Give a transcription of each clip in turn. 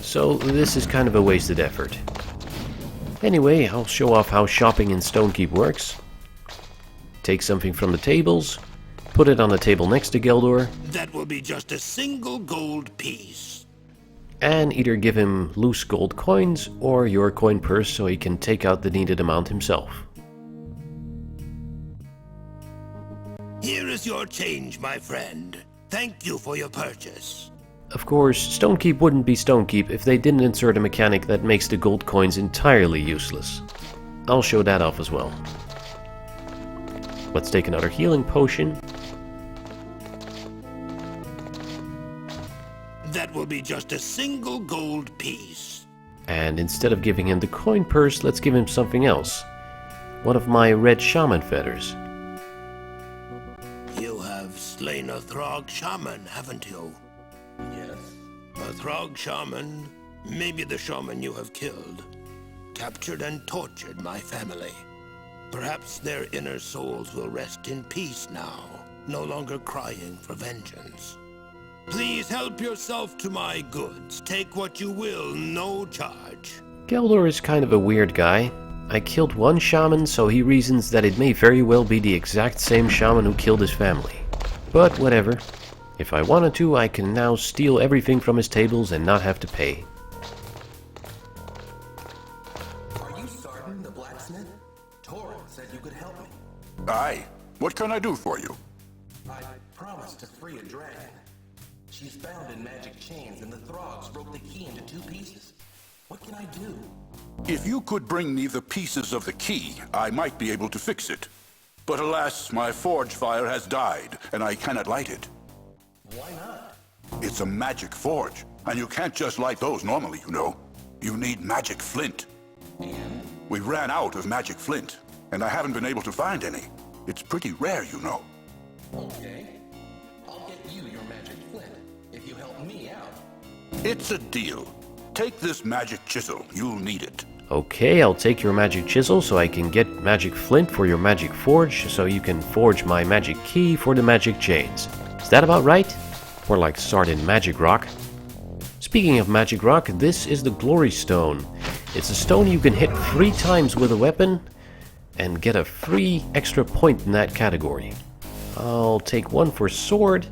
so this is kind of a wasted effort. Anyway, I'll show off how shopping in Stonekeep works. Take something from the tables, put it on the table next to Geldor. That will be just a single gold piece. And either give him loose gold coins or your coin purse so he can take out the needed amount himself. Here is your change, my friend. Thank you for your purchase. Of course, Stonekeep wouldn't be Stonekeep if they didn't insert a mechanic that makes the gold coins entirely useless. I'll show that off as well. Let's take another healing potion. That will be just a single gold piece. And instead of giving him the coin purse, let's give him something else. One of my red shaman feathers. You have slain a Throg shaman, haven't you? Yes. A Throg shaman, maybe the shaman you have killed, captured and tortured my family. Perhaps their inner souls will rest in peace now, no longer crying for vengeance. Please help yourself to my goods. Take what you will, no charge. Geldor is kind of a weird guy. I killed one shaman, so he reasons that it may very well be the exact same shaman who killed his family. But whatever. If I wanted to, I can now steal everything from his tables and not have to pay. Are you Sarden, the blacksmith? Torin said you could help me. Aye. What can I do for you? I promised to free a dragon. She's bound in magic chains, and the Throgs broke the key into 2 pieces. What can I do? If you could bring me the pieces of the key, I might be able to fix it. But alas, my forge fire has died, and I cannot light it. Why not? It's a magic forge, and you can't just light those normally, you know. You need magic flint. And? We ran out of magic flint, and I haven't been able to find any. It's pretty rare, you know. Okay. I'll get you your magic flint, if you help me out. It's a deal. Take this magic chisel. You'll need it. Okay, I'll take your magic chisel so I can get magic flint for your magic forge, so you can forge my magic key for the magic chains. Is that about right? Or like Sarden magic rock? Speaking of magic rock, this is the glory stone. It's a stone you can hit 3 times with a weapon and get a free extra point in that category. I'll take 1 for sword,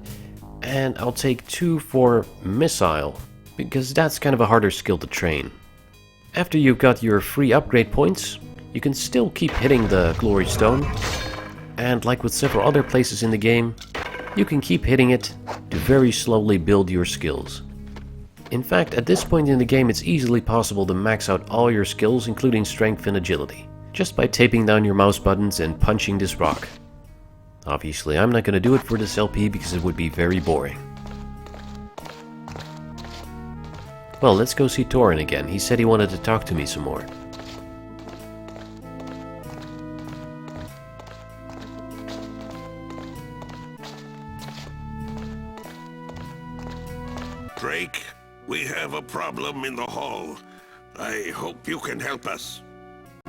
and I'll take 2 for missile, because that's kind of a harder skill to train. After you've got your free upgrade points, you can still keep hitting the glory stone, and like with several other places in the game, you can keep hitting it to very slowly build your skills. In fact, at this point in the game it's easily possible to max out all your skills, including strength and agility, just by taping down your mouse buttons and punching this rock. Obviously, I'm not going to do it for this LP because it would be very boring. Well, let's go see Torin again. He said he wanted to talk to me some more. Drake, we have a problem in the hall. I hope you can help us.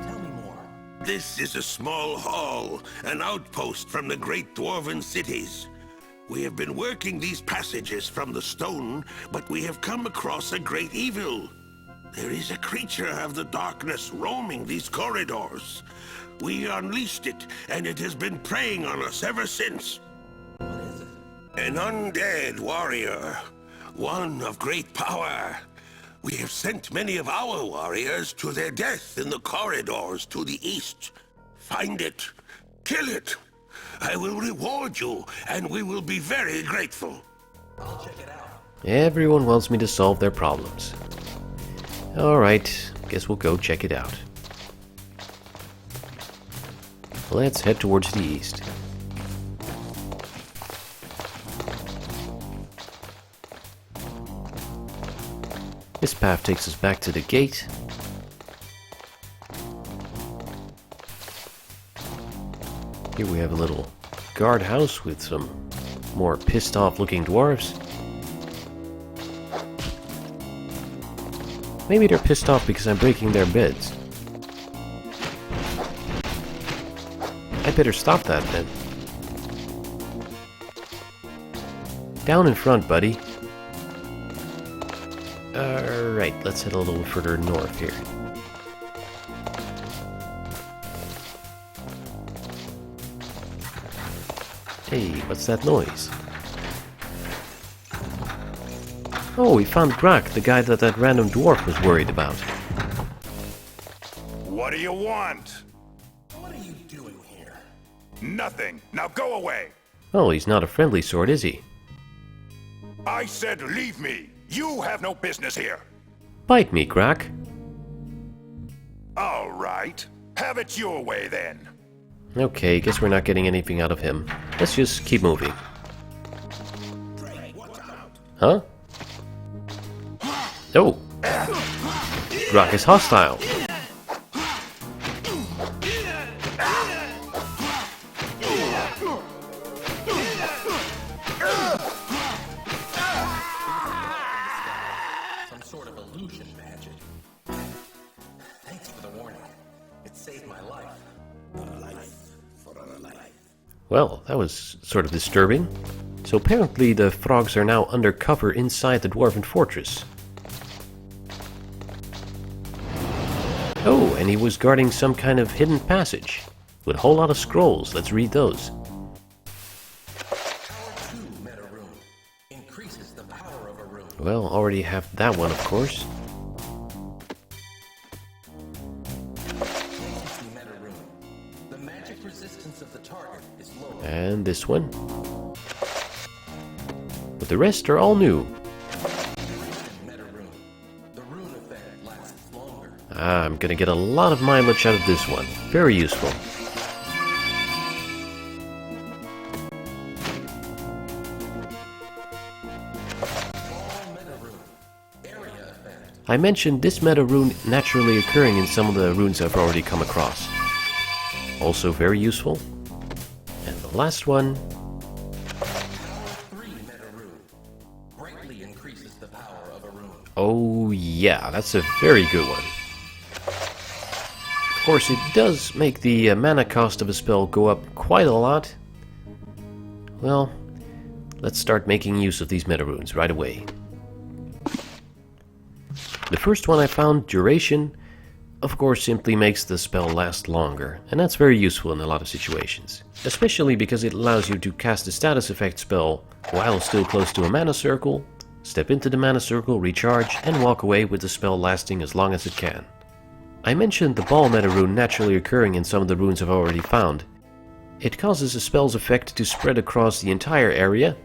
Tell me more. This is a small hall, an outpost from the great Dwarven cities. We have been working these passages from the stone, but we have come across a great evil. There is a creature of the darkness roaming these corridors. We unleashed it, and it has been preying on us ever since. What is it? An undead warrior, one of great power. We have sent many of our warriors to their death in the corridors to the east. Find it, kill it. I will reward you, and we will be very grateful. I'll check it out. Everyone wants me to solve their problems. Alright, guess we'll go check it out. Let's head towards the east. This path takes us back to the gate. Here we have a little guardhouse with some more pissed off looking dwarves. Maybe they're pissed off because I'm breaking their beds. I better stop that then. Down in front, buddy. Alright, let's head a little further north here. Hey, what's that noise? Oh, we found Grak, the guy that random dwarf was worried about. What do you want? What are you doing here? Nothing. Now go away. Oh, he's not a friendly sort, is he? I said leave me. You have no business here. Bite me, Grak. All right. Have it your way then. Okay, guess we're not getting anything out of him. Let's just keep moving. Huh? Oh! Grak is hostile. Some sort of illusion magic. Thanks for the warning. It saved my life. A life for a life. Well, that was sort of disturbing. So apparently the frogs are now undercover inside the Dwarven Fortress. Oh, and he was guarding some kind of hidden passage with a whole lot of scrolls. Let's read those. Power 2 meta rune. Increases the power of a rune. Well, already have that one, of course. Latency meta rune. The magic resistance of the target is lower. And this one. But the rest are all new. Meta rune. The rune effect lasts longer. Ah, I'm gonna get a lot of mileage out of this one. Very useful. Small meta rune. Area effect. I mentioned this meta rune naturally occurring in some of the runes I've already come across. Also very useful. And the last one. Power 3 meta rune. Greatly increases the power of a rune. Oh yeah, that's a very good one. Of course, it does make the mana cost of a spell go up quite a lot. Well, let's start making use of these meta runes right away. The first one I found, Duration, of course simply makes the spell last longer, and that's very useful in a lot of situations. Especially because it allows you to cast a status effect spell while still close to a mana circle, step into the mana circle, recharge, and walk away with the spell lasting as long as it can. I mentioned the ball meta rune naturally occurring in some of the runes I've already found. It causes a spell's effect to spread across the entire area,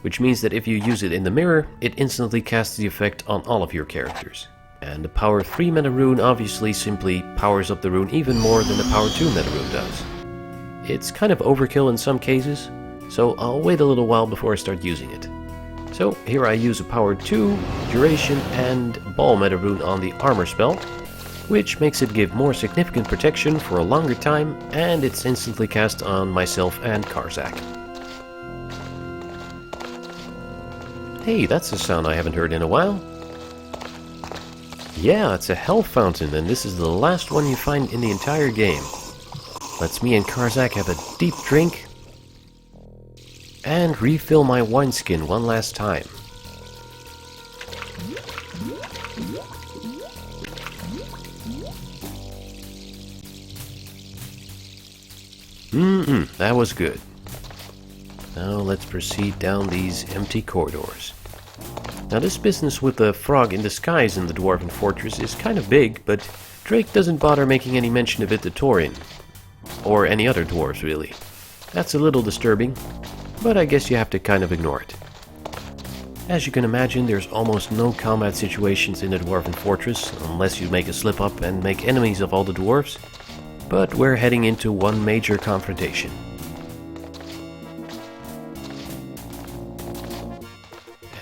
which means that if you use it in the mirror, it instantly casts the effect on all of your characters. And the power 3 meta rune obviously simply powers up the rune even more than the power 2 meta rune does. It's kind of overkill in some cases, so I'll wait a little while before I start using it. So here I use a power 2, duration, and ball meta rune on the armor spell, which makes it give more significant protection for a longer time, and it's instantly cast on myself and Karzak. Hey, that's a sound I haven't heard in a while. Yeah, it's a health fountain, and this is the last one you find in the entire game. Lets me and Karzak have a deep drink and refill my wineskin one last time. That was good. Now let's proceed down these empty corridors. Now this business with the frog in disguise in the Dwarven Fortress is kind of big, but Drake doesn't bother making any mention of it to Thorin. Or any other dwarves, really. That's a little disturbing, but I guess you have to kind of ignore it. As you can imagine, there's almost no combat situations in the Dwarven Fortress, unless you make a slip-up and make enemies of all the dwarves. But we're heading into one major confrontation.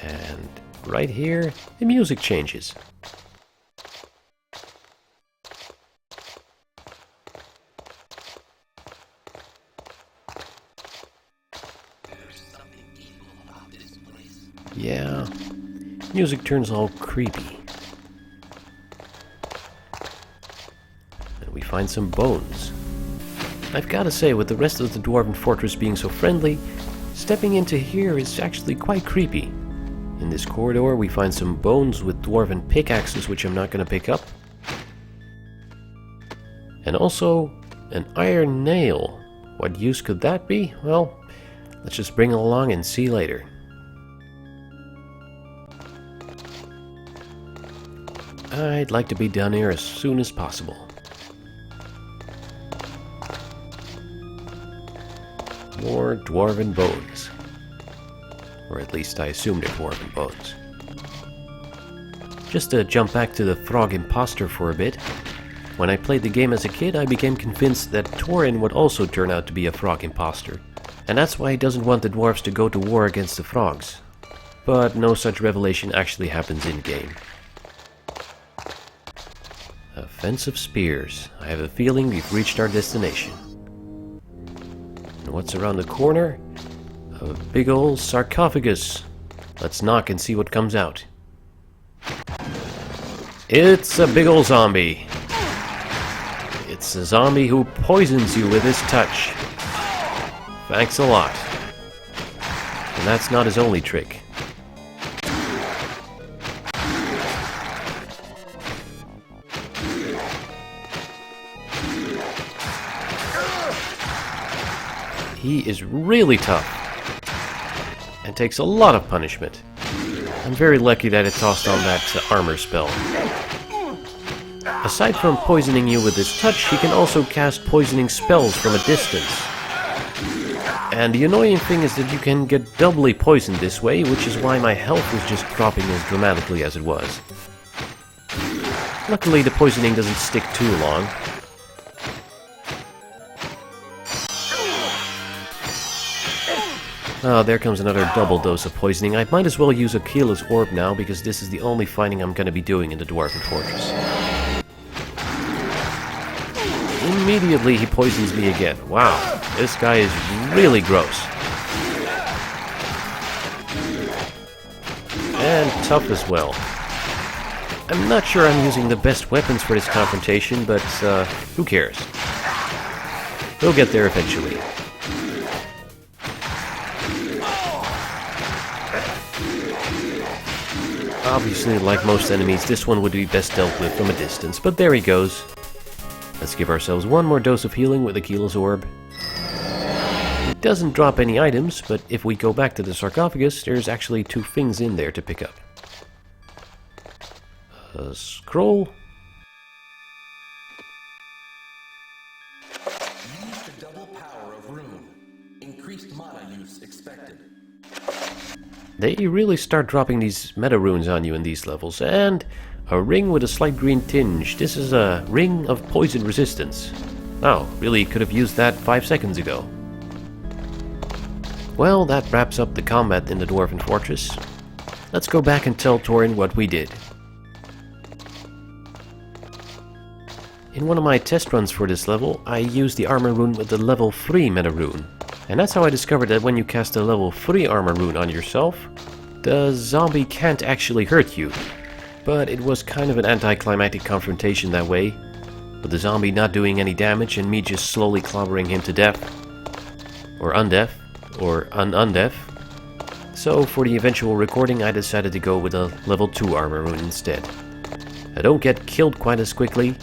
And right here, the music changes. Yeah, music turns all creepy. And we find some bones. I've gotta say, with the rest of the Dwarven Fortress being so friendly, stepping into here is actually quite creepy. In this corridor we find some bones with dwarven pickaxes, which I'm not going to pick up. And also an iron nail. What use could that be? Well, let's just bring it along and see later. I'd like to be down here as soon as possible. More dwarven bones. Or at least I assume they're dwarven bones. Just to jump back to the Throg imposter for a bit. When I played the game as a kid, I became convinced that Thorin would also turn out to be a Throg imposter. And that's why he doesn't want the dwarves to go to war against the Throgs. But no such revelation actually happens in-game. Offensive spears. I have a feeling we've reached our destination. And what's around the corner? A big old sarcophagus. Let's knock and see what comes out. It's a big old zombie. It's a zombie who poisons you with his touch. Thanks a lot. And that's not his only trick. He is really tough and takes a lot of punishment. I'm very lucky that it tossed on that armor spell. Aside from poisoning you with his touch, he can also cast poisoning spells from a distance. And the annoying thing is that you can get doubly poisoned this way, which is why my health was just dropping as dramatically as it was. Luckily, the poisoning doesn't stick too long. Oh, there comes another double dose of poisoning. I might as well use Achilles' Orb now, because this is the only fighting I'm going to be doing in the Dwarven Fortress. Immediately he poisons me again. Wow, this guy is really gross. And tough as well. I'm not sure I'm using the best weapons for this confrontation, but who cares? We'll get there eventually. Obviously, like most enemies, this one would be best dealt with from a distance, but there he goes. Let's give ourselves one more dose of healing with Achilles' Orb. It doesn't drop any items, but if we go back to the sarcophagus, there's actually 2 things in there to pick up. A scroll. Use the double power of rune. Increased mana use expected. They really start dropping these meta runes on you in these levels, and a ring with a slight green tinge. This is a ring of poison resistance. Oh, really could have used that 5 seconds ago. Well, that wraps up the combat in the Dwarven Fortress. Let's go back and tell Thorin what we did. In one of my test runs for this level, I used the armor rune with the level 3 meta rune. And that's how I discovered that when you cast a level 3 armor rune on yourself, the zombie can't actually hurt you. But it was kind of an anticlimactic confrontation that way, with the zombie not doing any damage and me just slowly clobbering him to death. Or undeath. Or undeath. So for the eventual recording I decided to go with a level 2 armor rune instead. I don't get killed quite as quickly,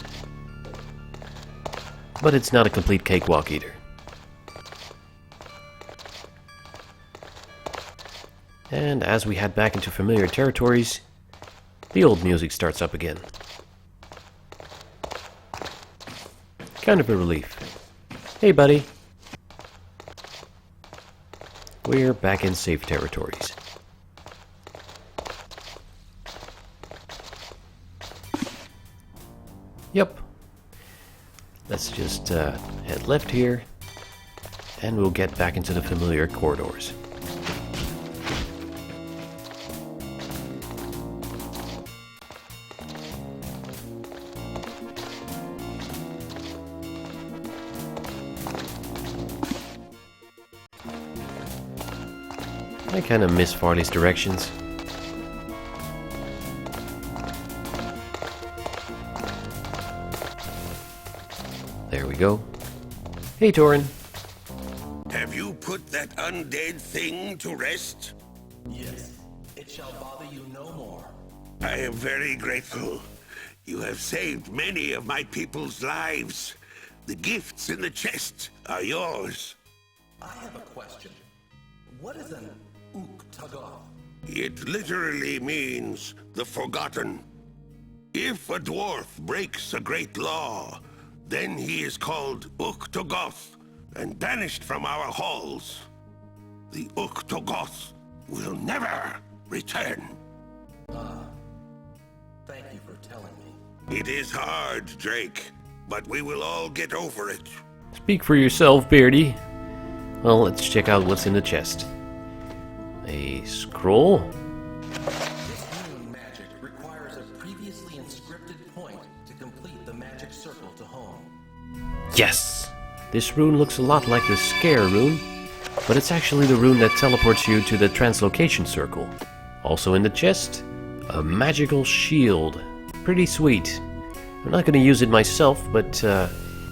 but it's not a complete cakewalk either. And as we head back into familiar territories, the old music starts up again. Kind of a relief. Hey buddy. We're back in safe territories. Yep. Let's just head left here, and we'll get back into the familiar corridors. I kind of miss Farley's directions. There we go. Hey, Thorin. Have you put that undead thing to rest? Yes, it shall bother I am very grateful. You have saved many of my people's lives. The gifts in the chest are yours. I have a question. What is an Uk-Tagoth? It literally means the forgotten. If a dwarf breaks a great law, then he is called Uk-Tagoth and banished from our halls. The Uk-Tagoth will never return. Thank you for telling me. It is hard, Drake, but we will all get over it. Speak for yourself, Beardy. Well, let's check out what's in the chest. A scroll? This rune magic requires a previously inscripted point to complete the magic circle to home. Yes! This rune looks a lot like the Scare rune, but it's actually the rune that teleports you to the translocation circle. Also in the chest, a magical shield. Pretty sweet. I'm not going to use it myself, but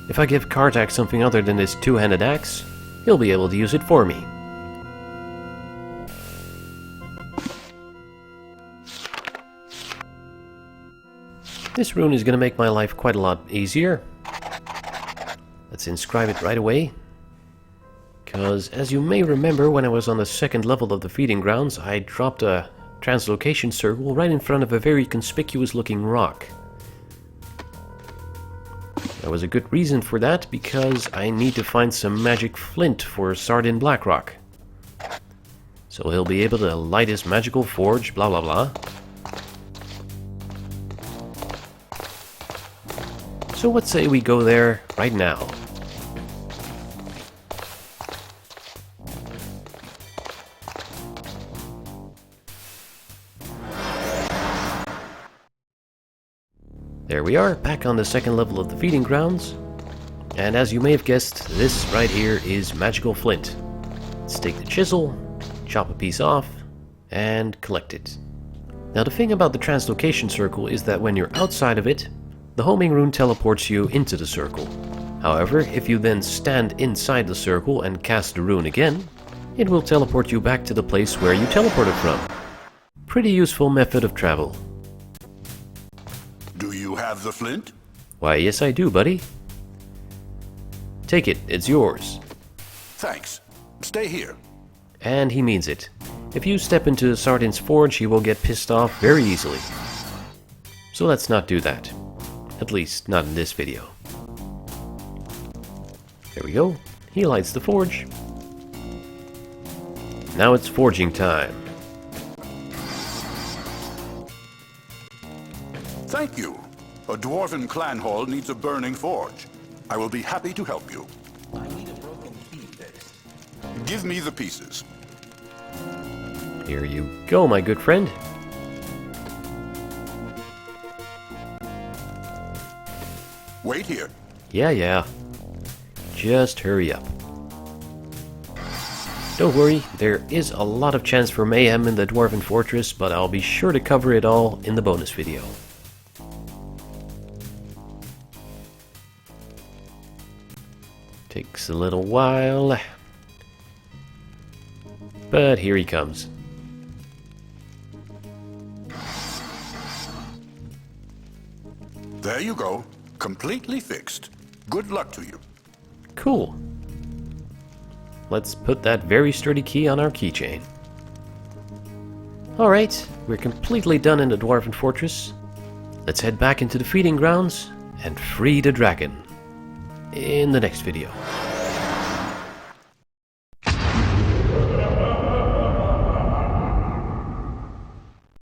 if I give Kartak something other than this two-handed axe, he'll be able to use it for me. This rune is going to make my life quite a lot easier. Let's inscribe it right away. Because, as you may remember, when I was on the second level of the feeding grounds, I dropped a translocation circle right in front of a very conspicuous looking rock. There was a good reason for that, because I need to find some magic flint for Sardin Blackrock. So he'll be able to light his magical forge, blah blah blah. So what say we go there right now? There we are, back on the second level of the feeding grounds. And as you may have guessed, this right here is magical flint. Let's take the chisel, chop a piece off, and collect it. Now the thing about the translocation circle is that when you're outside of it, the homing rune teleports you into the circle. However, if you then stand inside the circle and cast the rune again, it will teleport you back to the place where you teleported from. Pretty useful method of travel. Do you have the flint? Why, yes I do, buddy. Take it, it's yours. Thanks. Stay here. And he means it. If you step into Sardin's forge, he will get pissed off very easily. So let's not do that. At least, not in this video. There we go. He lights the forge. Now it's forging time. Thank you. A Dwarven clanhall needs a burning forge. I will be happy to help you. I need a broken key fixed. Give me the pieces. Here you go, my good friend. Wait here. Yeah. Just hurry up. Don't worry, there is a lot of chance for mayhem in the Dwarven Fortress, but I'll be sure to cover it all in the bonus video. Takes a little while, but here he comes. There you go. Completely fixed. Good luck to you. Cool. Let's put that very sturdy key on our keychain. Alright, we're completely done in the Dwarven Fortress. Let's head back into the feeding grounds and free the dragon in the next video.